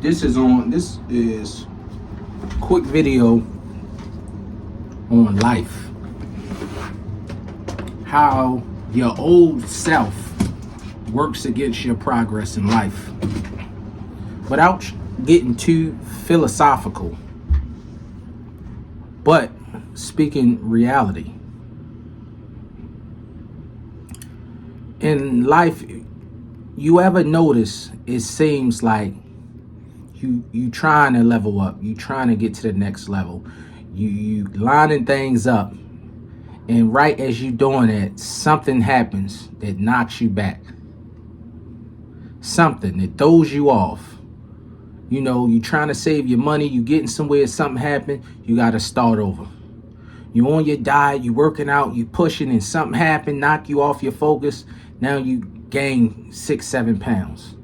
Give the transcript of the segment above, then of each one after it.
This is quick video on life. How your old self works against your progress in life. Without getting too philosophical, but speaking reality. In life, you ever notice it seems like you trying to level up, you trying to get to the next level, you lining things up, and right as you doing that, something happens that knocks you back, something that throws you off. You trying to save your money, you getting somewhere, something happened, you got to start over. You on your diet, you working out, you pushing, and something happened, knock you off your focus. Now you gain 6-7 pounds.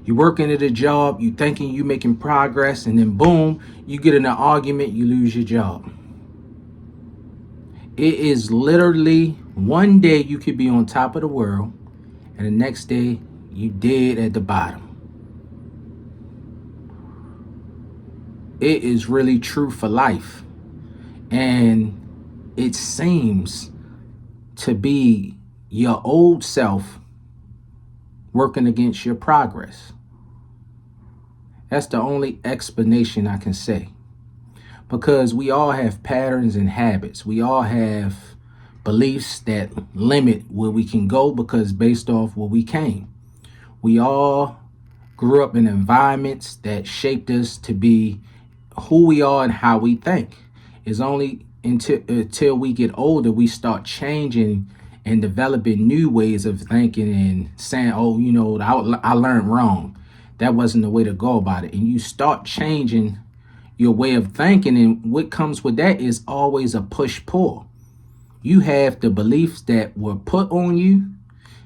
You working at a job, you thinking you making progress, and then boom, you get in an argument, you lose your job. It is literally one day you could be on top of the world, and the next day you dead at the bottom. It is really true for life. And it seems to be your old self working against your progress. That's the only explanation I can say. Because we all have patterns and habits. We all have beliefs that limit where we can go because based off where we came. We all grew up in environments that shaped us to be who we are and how we think. It's only until we get older we start changing and developing new ways of thinking and saying, oh, I learned wrong. That wasn't the way to go about it. And you start changing your way of thinking. And what comes with that is always a push-pull. You have the beliefs that were put on you,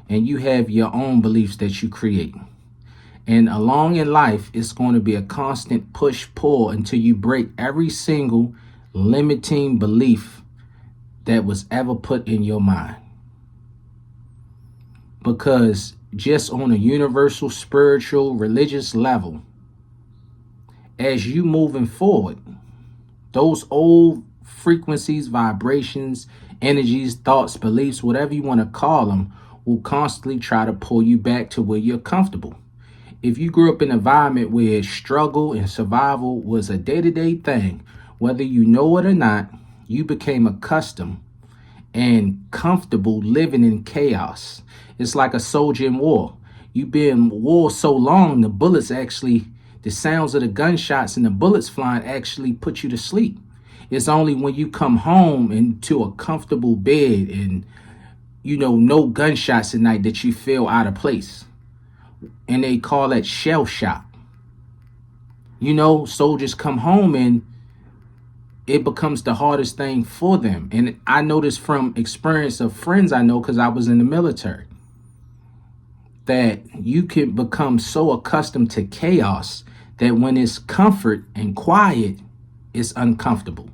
and you have your own beliefs that you create. And along in life, it's going to be a constant push-pull until you break every single limiting belief that was ever put in your mind. Because just on a universal, spiritual, religious level, as you moving forward, those old frequencies, vibrations, energies, thoughts, beliefs, whatever you want to call them, will constantly try to pull you back to where you're comfortable. If you grew up in an environment where struggle and survival was a day-to-day thing, whether you know it or not, you became accustomed and comfortable living in chaos. It's like a soldier in war. You've been in war so long, the sounds of the gunshots and the bullets flying actually put you to sleep. It's only when you come home into a comfortable bed and, no gunshots at night that you feel out of place. And they call that shell shock. Soldiers come home and it becomes the hardest thing for them. And I know this from experience of friends I know because I was in the military, that you can become so accustomed to chaos that when it's comfort and quiet, it's uncomfortable.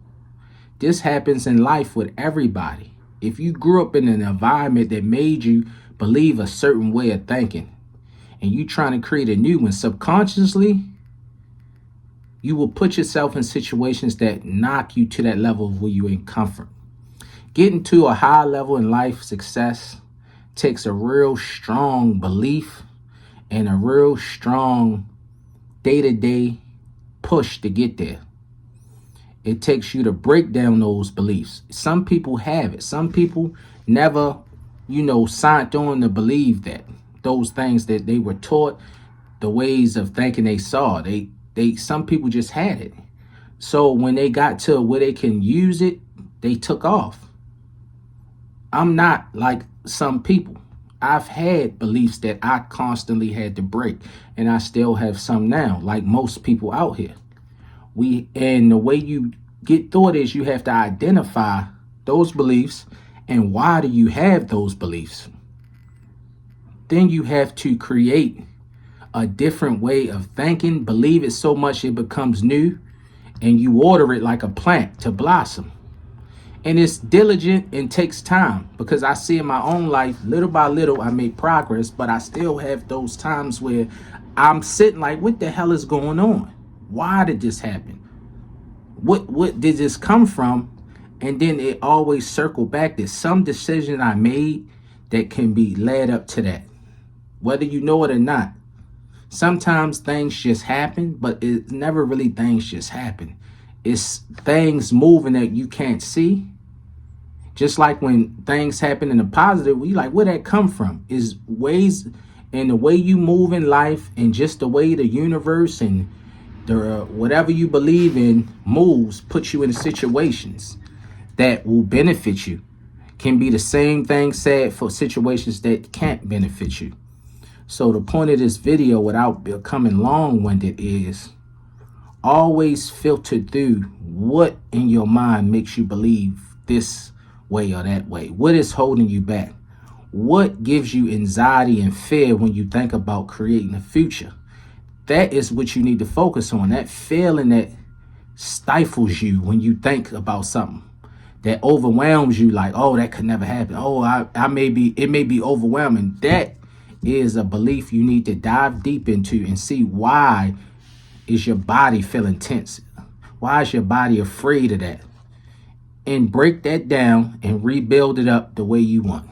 This happens in life with everybody. If you grew up in an environment that made you believe a certain way of thinking, and you trying to create a new one, subconsciously, you will put yourself in situations that knock you to that level where you're in comfort. Getting to a high level in life success takes a real strong belief and a real strong day-to-day push to get there. It takes you to break down those beliefs. Some people have it. Some people never, signed on to believe that those things that they were taught, the ways of thinking they saw, some people just had it. So when they got to where they can use it, they took off. I'm not like some people. I've had beliefs that I constantly had to break, and I still have some now, like most people out here. And the way you get through it is you have to identify those beliefs and why do you have those beliefs. Then you have to create a different way of thinking, believe it so much it becomes new, and you water it like a plant to blossom. And it's diligent and takes time because I see in my own life, little by little, I make progress, but I still have those times where I'm sitting like, what the hell is going on? Why did this happen? What did this come from? And then it always circle back to some decision I made that can be led up to that, whether you know it or not. Sometimes things just happen, but it's never really things just happen. It's things moving that you can't see. Just like when things happen in the positive, we like, where that come from? Is ways in the way you move in life, and just the way the universe and the whatever you believe in moves, puts you in situations that will benefit you. Can be the same thing said for situations that can't benefit you. So the point of this video, without becoming long-winded, is always filter through what in your mind makes you believe this way or that way. What is holding you back? What gives you anxiety and fear when you think about creating a future? That is what you need to focus on. That feeling that stifles you when you think about something, that overwhelms you, like, oh, that could never happen. Oh, it may be overwhelming. That is a belief you need to dive deep into and see, why is your body feeling tense? Why is your body afraid of that? And break that down and rebuild it up the way you want.